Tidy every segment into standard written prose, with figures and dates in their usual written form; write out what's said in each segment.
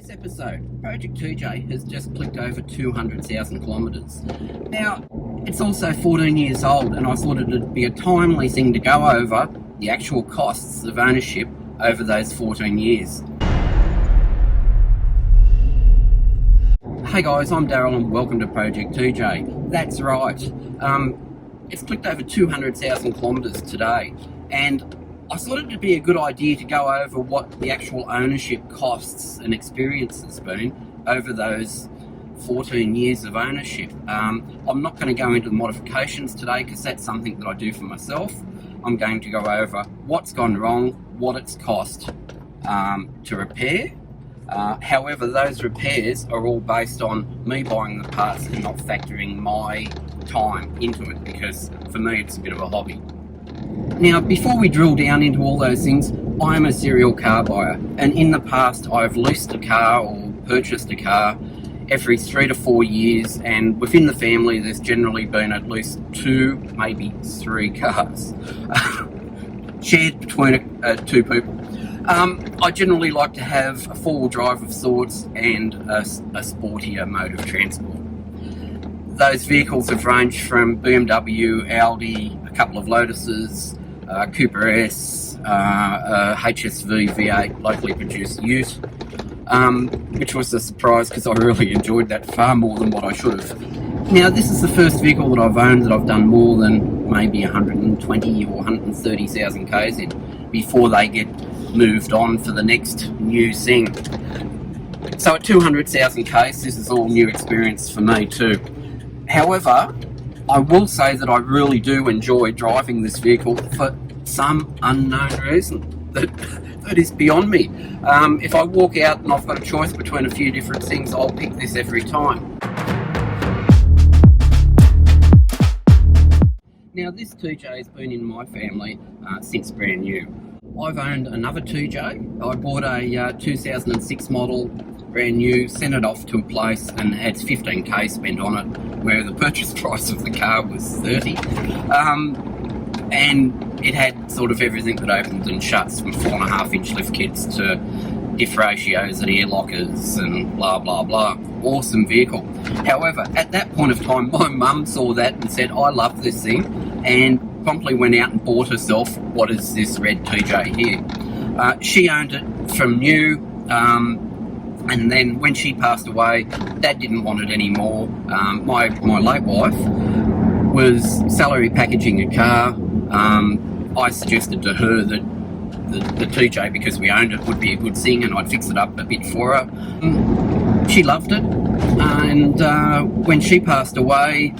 this episode, Project 2J has just clicked over 200,000 kilometres. Now, it's also 14 years old, and I thought it'd be a timely thing to go over the actual costs of ownership over those 14 years. Hey guys, I'm Daryl and welcome to Project 2J. That's right, it's clicked over 200,000 kilometres today, and I thought it'd be a good idea to go over what the actual ownership costs and experience has been over those 14 years of ownership. I'm not going to go into the modifications today because that's something that I do for myself. I'm going to go over what's gone wrong, what it's cost to repair. However, those repairs are all based on me buying the parts and not factoring my time into it, because for me it's a bit of a hobby. Now, before we drill down into all those things, I'm a serial car buyer, and in the past I've leased a car or purchased a car every 3 to 4 years, and within the family there's generally been at least 2, maybe 3 cars shared between 2 people. I generally like to have a 4-wheel drive of sorts and a sportier mode of transport. Those vehicles have ranged from BMW, Audi, a couple of Lotuses, Cooper S, HSV V8 locally produced ute, which was a surprise because I really enjoyed that far more than what I should have. Now, this is the first vehicle that I've owned that I've done more than maybe 120 or 130,000 Ks in before they get moved on for the next new thing. So at 200,000 Ks, this is all new experience for me too. However, I will say that I really do enjoy driving this vehicle for some unknown reason that is beyond me. If I walk out and I've got a choice between a few different things, I'll pick this every time. Now, this 2J has been in my family since brand new. I've owned another 2J. I bought a 2006 model, brand new, sent it off to a place and had 15k spent on it, where the purchase price of the car was 30. And it had sort of everything that opens and shuts, from 4.5-inch lift kits to diff ratios and air lockers and blah blah blah. Awesome vehicle. However, at that point of time, my mum saw that and said, I love this thing, and promptly went out and bought herself what is this red 2J here. She owned it from new, and then when she passed away, Dad didn't want it anymore. My late wife was salary packaging a car. I suggested to her that the 2J, because we owned it, would be a good thing, and I'd fix it up a bit for her. She loved it, and when she passed away,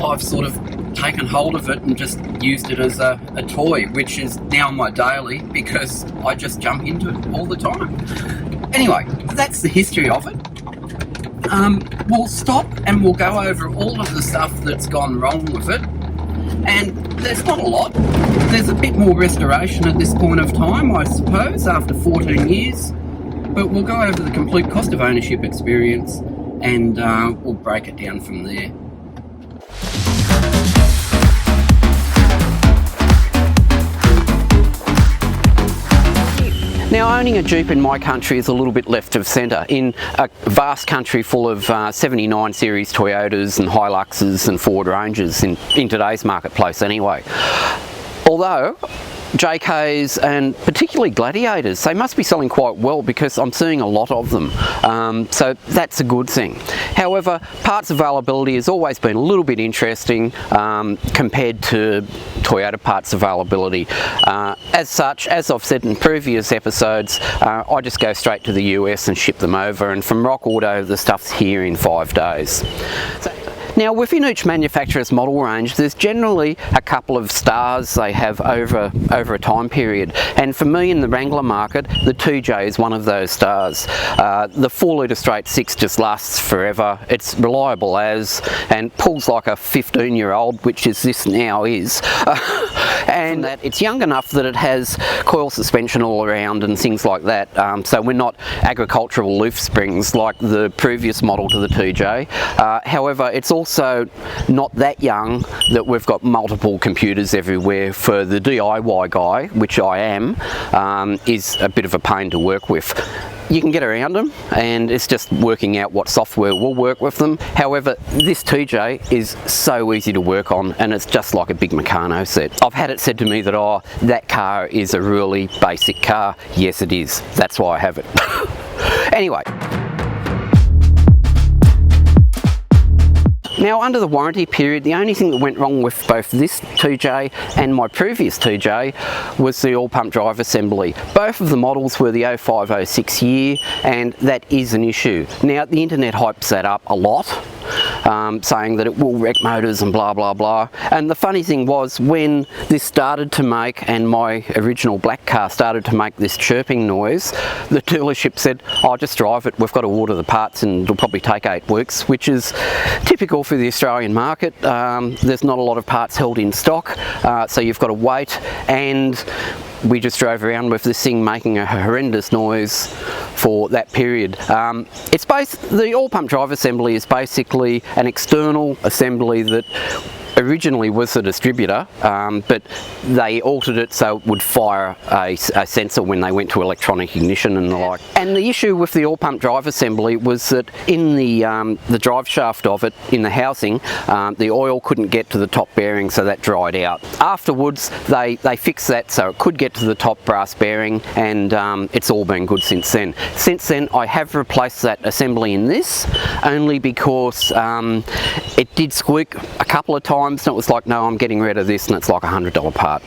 I've sort of taken hold of it and just used it as a toy, which is now my daily, because I just jump into it all the time. Anyway, that's the history of it. We'll stop and we'll go over all of the stuff that's gone wrong with it, and there's not a lot. There's a bit more restoration at this point of time, I suppose, after 14 years, but we'll go over the complete cost of ownership experience, and we'll break it down from there. Now, owning a Jeep in my country is a little bit left of centre. In a vast country full of 79 series Toyotas and Hiluxes and Ford Rangers in today's marketplace anyway. Although JKs and particularly Gladiators, they must be selling quite well, because I'm seeing a lot of them, so that's a good thing. However, parts availability has always been a little bit interesting compared to Toyota parts availability. As such, as I've said in previous episodes, I just go straight to the US and ship them over, and from Rock Auto the stuff's here in 5 days. Now, within each manufacturer's model range, there's generally a couple of stars they have over a time period, and for me in the Wrangler market, the 2J is one of those stars. The 4-litre straight 6 just lasts forever. It's reliable as, and pulls like a 15-year-old, which is this now is. And that it's young enough that it has coil suspension all around and things like that, so we're not agricultural leaf springs like the previous model to the 2J. However, it's also not that young that we've got multiple computers everywhere. For the DIY guy, which I am, is a bit of a pain to work with. you can get around them, and it's just working out what software will work with them. However, this 2J is so easy to work on, and it's just like a big Meccano set. I've had it said to me that, oh, that car is a really basic car. Yes, it is. That's why I have it. Anyway. Now, under the warranty period, the only thing that went wrong with both this 2J and my previous 2J was the oil pump drive assembly. Both of the models were the 05-06 year, and that is an issue. Now, the internet hypes that up a lot, saying that it will wreck motors and blah blah blah. And the funny thing was, when this started to make, and my original black car started to make this chirping noise, the dealership said, "Oh, just drive it, we've got to order the parts and it'll probably take 8 weeks," which is typical for the Australian market. There's not a lot of parts held in stock, so you've got to wait. And we just drove around with this thing making a horrendous noise for that period. The oil pump drive assembly is basically an external assembly that originally was a distributor, but they altered it so it would fire a sensor when they went to electronic ignition and the like. And the issue with the oil pump drive assembly was that in the drive shaft of it, in the housing, the oil couldn't get to the top bearing, so that dried out. Afterwards, they fixed that so it could get to the top brass bearing, and it's all been good since then. Since then, I have replaced that assembly in this, only because it did squeak a couple of times, and it was like, no, I'm getting rid of this, and it's like $100 part.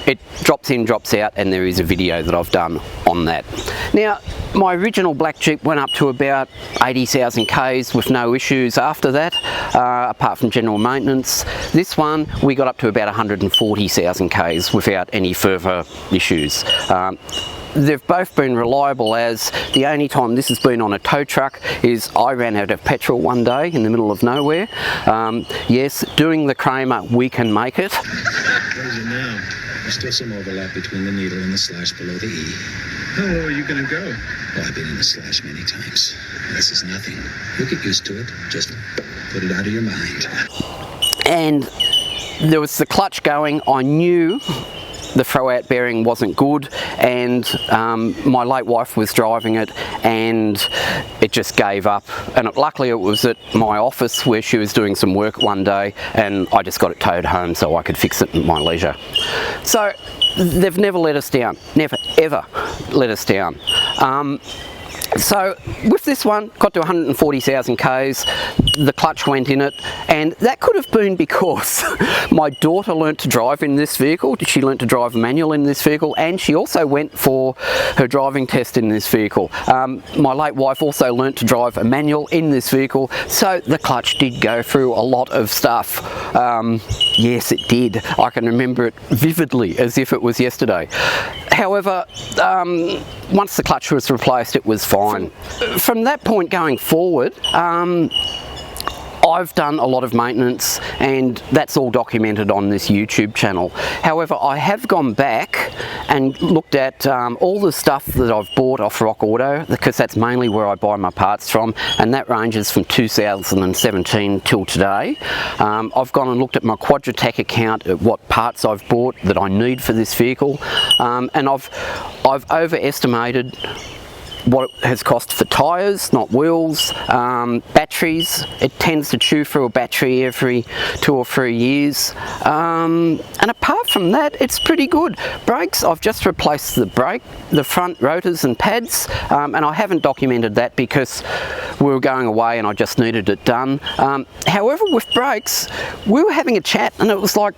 It drops in, drops out, and there is a video that I've done on that. Now, my original black Jeep went up to about 80,000 Ks with no issues after that, apart from general maintenance. This one, we got up to about 140,000 Ks without any further issues. They've both been reliable, as the only time this has been on a tow truck is I ran out of petrol one day in the middle of nowhere. Yes, doing the Kramer, we can make it. Where's it now? There's still some overlap between the needle and the slash below the E. How low are you going to go? Well, I've been in the slash many times. This is nothing. You'll get used to it. Just put it out of your mind. And there was the clutch going. I knew the throw-out bearing wasn't good, and my late wife was driving it, and it just gave up. And luckily it was at my office where she was doing some work one day, and I just got it towed home so I could fix it at my leisure. So they've never let us down, never ever let us down. So with this one, got to 140,000 Ks, the clutch went in it, and that could have been because my daughter learnt to drive in this vehicle. She learnt to drive manual in this vehicle, and she also went for her driving test in this vehicle. My late wife also learnt to drive a manual in this vehicle, so the clutch did go through a lot of stuff. Yes, it did. I can remember it vividly as if it was yesterday. However, once the clutch was replaced, it was fine. From that point going forward, I've done a lot of maintenance, and that's all documented on this YouTube channel. However, I have gone back and looked at all the stuff that I've bought off Rock Auto, because that's mainly where I buy my parts from, and that ranges from 2017 till today. I've gone and looked at my Quadratech account at what parts I've bought that I need for this vehicle, and I've overestimated what it has cost for tyres, not wheels, batteries. It tends to chew through a battery every 2 or 3 years, and apart from that, it's pretty good. Brakes, I've just replaced the front rotors and pads, and I haven't documented that because we were going away and I just needed it done. However, with brakes, we were having a chat, and it was like,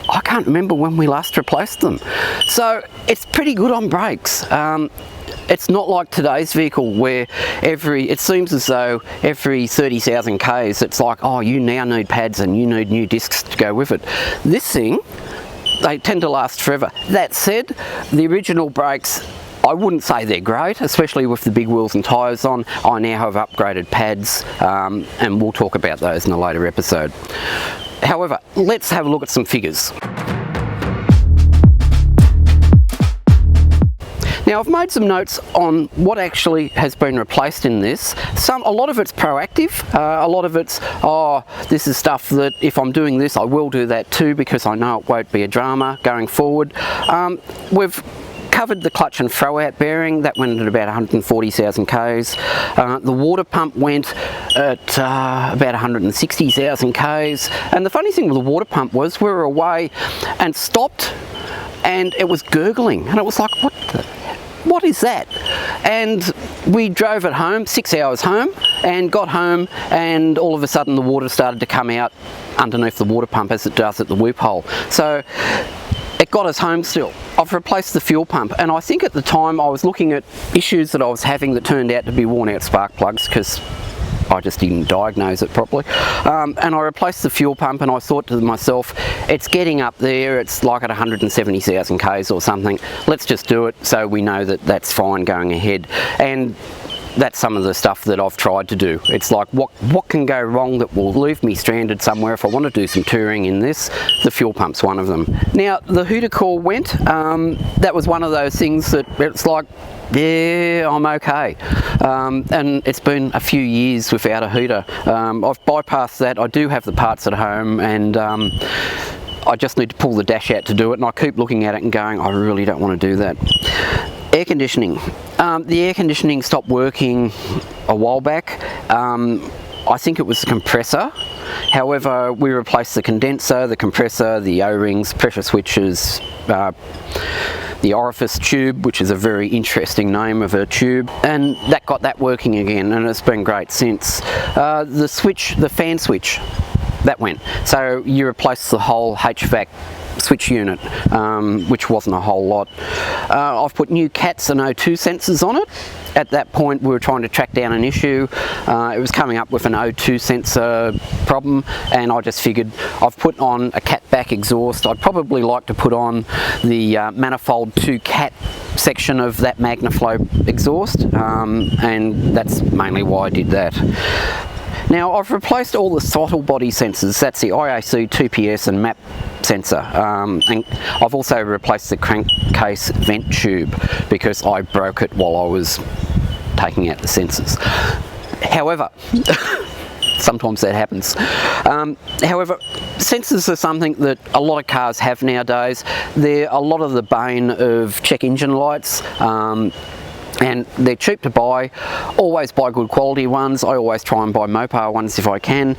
I can't remember when we last replaced them. So it's pretty good on brakes. It's not like today's vehicle where it seems as though every 30,000 Ks it's like, oh, you now need pads and you need new discs to go with it. This thing, they tend to last forever. That said, the original brakes, I wouldn't say they're great, especially with the big wheels and tyres on. I now have upgraded pads, and we'll talk about those in a later episode. However, let's have a look at some figures. Now, I've made some notes on what actually has been replaced in this. A lot of it's proactive, a lot of it's, oh, this is stuff that if I'm doing this, I will do that too, because I know it won't be a drama going forward. We've recovered the clutch and throw out bearing. That went at about 140,000 k's. The water pump went at about 160,000 k's. And the funny thing with the water pump was we were away and stopped, and it was gurgling, and it was like, what is that? And we drove it home, 6 hours home, and got home, and all of a sudden the water started to come out underneath the water pump as it does at the whoop hole. So it got us home still. I've replaced the fuel pump, and I think at the time I was looking at issues that I was having that turned out to be worn out spark plugs, because I just didn't diagnose it properly. And I replaced the fuel pump, and I thought to myself, it's getting up there, it's like at 170,000 k's or something. Let's just do it so we know that that's fine going ahead. And that's some of the stuff that I've tried to do. It's like, what can go wrong that will leave me stranded somewhere if I want to do some touring in this? The fuel pump's one of them. Now, the hooter core went. That was one of those things that it's like, yeah, I'm okay. And it's been a few years without a hooter. I've bypassed that. I do have the parts at home, and I just need to pull the dash out to do it, and I keep looking at it and going, I really don't want to do that. Air conditioning. The air conditioning stopped working a while back. I think it was the compressor. However, we replaced the condenser, the compressor, the O-rings, pressure switches, the orifice tube, which is a very interesting name of a tube, and that got that working again, and it's been great since. The switch, the fan switch, that went. So you replace the whole HVAC switch unit, which wasn't a whole lot. I've put new CATs and O2 sensors on it. At that point we were trying to track down an issue. It was coming up with an O2 sensor problem, and I just figured I've put on a CAT back exhaust. I'd probably like to put on the manifold to CAT section of that MagnaFlow exhaust, and that's mainly why I did that. Now, I've replaced all the throttle body sensors. That's the IAC, 2PS and MAP sensor, and I've also replaced the crankcase vent tube because I broke it while I was taking out the sensors. However, sometimes that happens. However, sensors are something that a lot of cars have nowadays. They're a lot of the bane of check engine lights. And they're cheap to buy. Always buy good quality ones. I always try and buy Mopar ones if I can.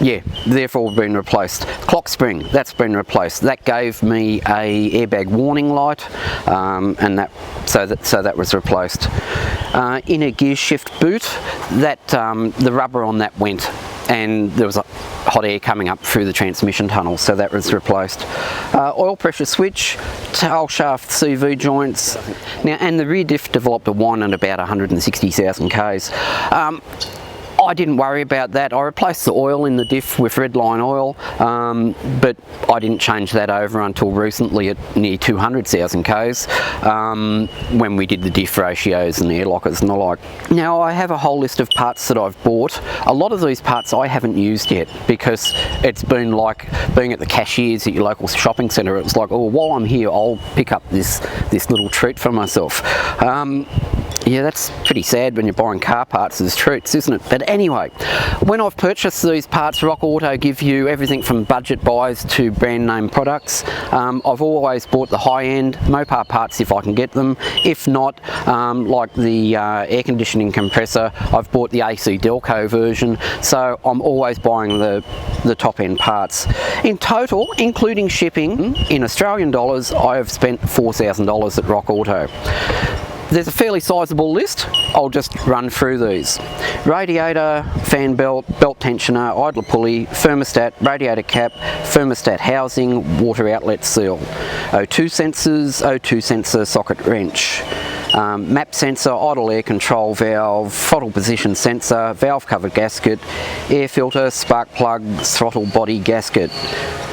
Yeah, therefore been replaced. Clock spring, that's been replaced. That gave me a airbag warning light, and so that was replaced. Inner gear shift boot, that the rubber on that went, and there was a hot air coming up through the transmission tunnel, so that was replaced. Oil pressure switch, tail shaft CV joints. Now, and the rear diff developed a whine at about 160,000 k's. I didn't worry about that. I replaced the oil in the diff with Redline oil, but I didn't change that over until recently at near 200,000 k's, when we did the diff ratios and the air lockers and the like. Now, I have a whole list of parts that I've bought. A lot of these parts I haven't used yet because it's been like being at the cashiers at your local shopping centre. It's like, oh, while I'm here, I'll pick up this little treat for myself. Yeah, that's pretty sad when you're buying car parts as treats, isn't it? But anyway, when I've purchased these parts, Rock Auto give you everything from budget buys to brand name products. I've always bought the high-end Mopar parts if I can get them. If not, like the air conditioning compressor, I've bought the AC Delco version, so I'm always buying the top-end parts. In total, including shipping, in Australian dollars, I have spent $4,000 at Rock Auto. There's a fairly sizable list. I'll just run through these. Radiator, fan belt, belt tensioner, idler pulley, thermostat, radiator cap, thermostat housing, water outlet seal. O2 sensors, O2 sensor socket wrench. Map sensor, idle air control valve, throttle position sensor, valve cover gasket, air filter, spark plug, throttle body gasket.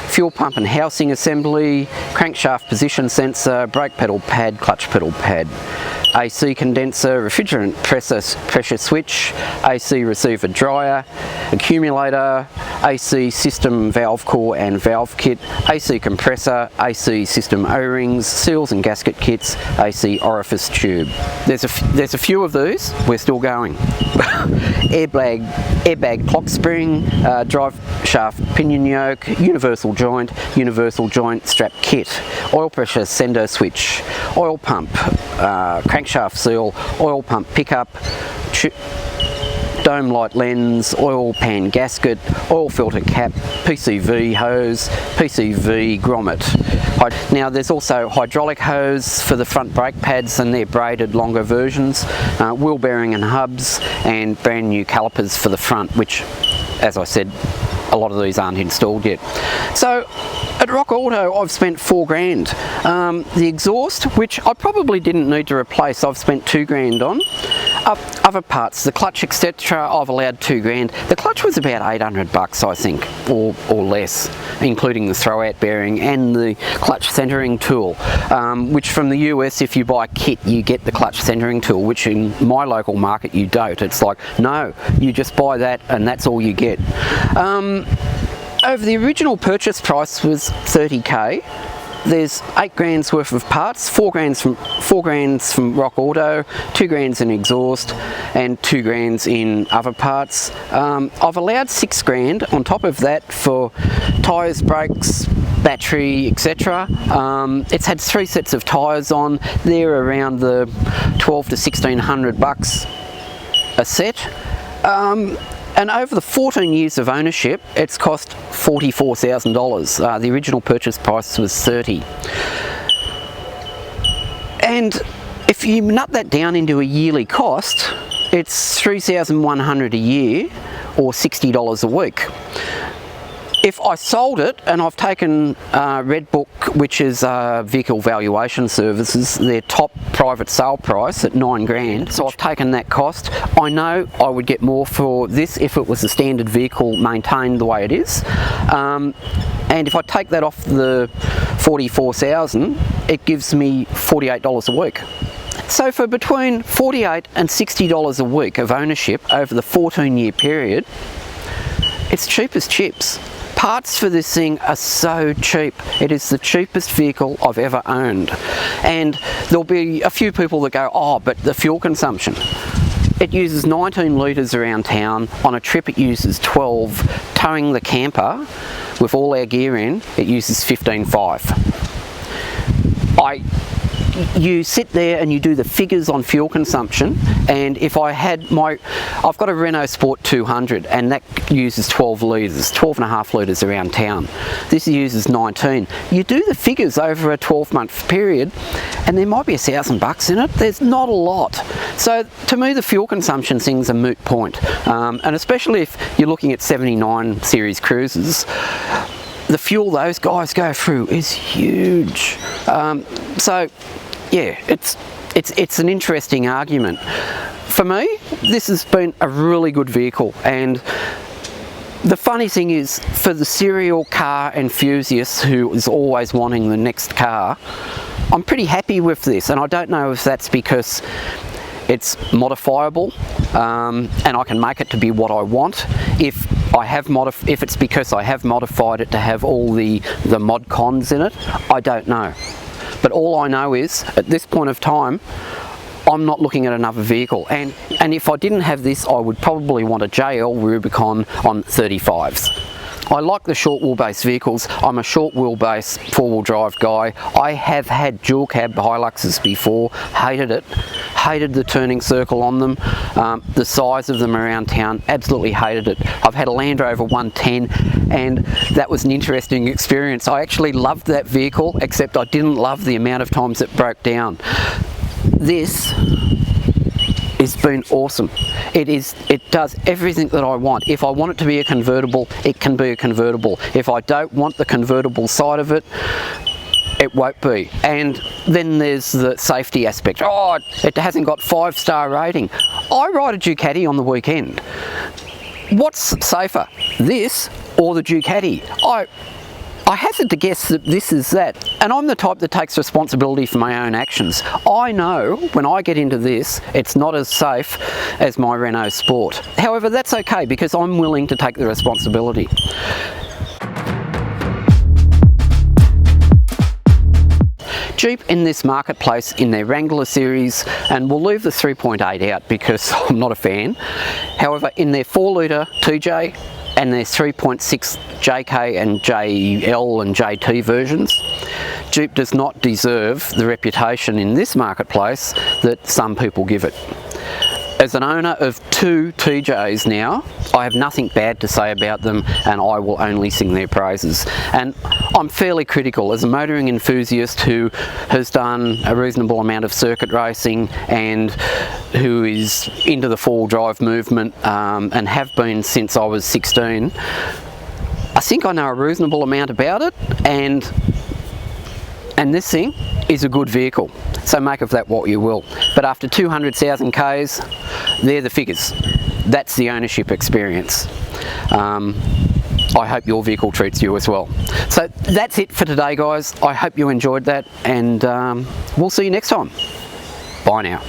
Fuel pump and housing assembly, crankshaft position sensor, brake pedal pad, clutch pedal pad. AC condenser, refrigerant pressure switch, AC receiver dryer, accumulator, AC system valve core and valve kit, AC compressor, AC system O-rings, seals and gasket kits, AC orifice tube. There's a few of these. We're still going. airbag clock spring, drive shaft pinion yoke, universal joint strap kit, oil pressure sender switch, oil pump, crankshaft seal, oil pump pickup, dome light lens, oil pan gasket, oil filter cap, PCV hose, PCV grommet. Now there's also hydraulic hose for the front brake pads and their braided longer versions, wheel bearing and hubs, and brand new calipers for the front, which, as I said, a lot of these aren't installed yet. So at Rock Auto I've spent $4,000. The exhaust, which I probably didn't need to replace, I've spent $2,000 on. Other parts, the clutch etc., I've allowed $2,000. The clutch was about $800 I think, or less, including the throwout bearing and the clutch centering tool, which from the US, if you buy a kit you get the clutch centering tool, which in my local market you don't. It's like, no, you just buy that and that's all you get. Over the original purchase price was $30K. There's $8,000 worth of parts, $4,000 from Rock Auto, $2,000 in exhaust, and $2,000 in other parts. I've allowed $6,000 on top of that for tyres, brakes, battery, etc. It's had 3 sets of tyres on. They're around the $1,200 to $1,600 a set. And over the 14 years of ownership, it's cost $44,000. The original purchase price was $30,000. And if you nut that down into a yearly cost, it's $3,100 a year, or $60 a week. If I sold it, and I've taken Redbook, which is vehicle valuation services, their top private sale price at $9,000, so I've taken that cost. I know I would get more for this if it was a standard vehicle maintained the way it is. And if I take that off the $44,000, it gives me $48 a week. So for between $48 and $60 a week of ownership over the 14-year period, it's cheap as chips. Parts for this thing are so cheap. It is the cheapest vehicle I've ever owned. And there'll be a few people that go, oh, but the fuel consumption. It uses 19 litres around town. On a trip it uses 12. Towing the camper with all our gear in, it uses 15.5. You sit there and you do the figures on fuel consumption, and if I had I've got a Renault Sport 200 and that uses 12 litres, 12.5 litres around town. This uses 19. You do the figures over a 12-month period and there might be $1,000 in it. There's not a lot. So to me the fuel consumption thing's a moot point, and especially if you're looking at 79 series cruisers. The fuel those guys go through is huge. So yeah, it's an interesting argument. For me, this has been a really good vehicle, and the funny thing is, for the serial car enthusiast who is always wanting the next car, I'm pretty happy with this, and I don't know if that's because it's modifiable and I can make it to be what I want. If it's because I have modified it to have all the mod cons in it, I don't know. But all I know is, at this point of time, I'm not looking at another vehicle. And if I didn't have this, I would probably want a JL Rubicon on 35s. I like the short wheelbase vehicles. I'm a short wheelbase four-wheel drive guy. I have had dual cab Hiluxes before, hated it. Hated the turning circle on them, the size of them around town, absolutely hated it. I've had a Land Rover 110 and that was an interesting experience. I actually loved that vehicle, except I didn't love the amount of times it broke down. This has been awesome. It does everything that I want. If I want it to be a convertible, it can be a convertible. If I don't want the convertible side of it, it won't be. And then there's the safety aspect. Oh, it hasn't got 5-star rating. I ride a Ducati on the weekend. What's safer, this or the Ducati? I hazard to guess that this is that. And I'm the type that takes responsibility for my own actions. I know when I get into this, it's not as safe as my Renault Sport. However, that's okay because I'm willing to take the responsibility. Jeep in this marketplace in their Wrangler series, and we'll leave the 3.8 out because I'm not a fan. However, in their 4 litre 2J and their 3.6 JK and JL and JT versions, Jeep does not deserve the reputation in this marketplace that some people give it. As an owner of 2 TJs now, I have nothing bad to say about them, and I will only sing their praises. And I'm fairly critical as a motoring enthusiast who has done a reasonable amount of circuit racing and who is into the 4-wheel drive movement and have been since I was 16. I think I know a reasonable amount about it, and this thing is a good vehicle. So make of that what you will. But after 200,000 Ks, they're the figures. That's the ownership experience. I hope your vehicle treats you as well. So that's it for today, guys. I hope you enjoyed that, and we'll see you next time. Bye now.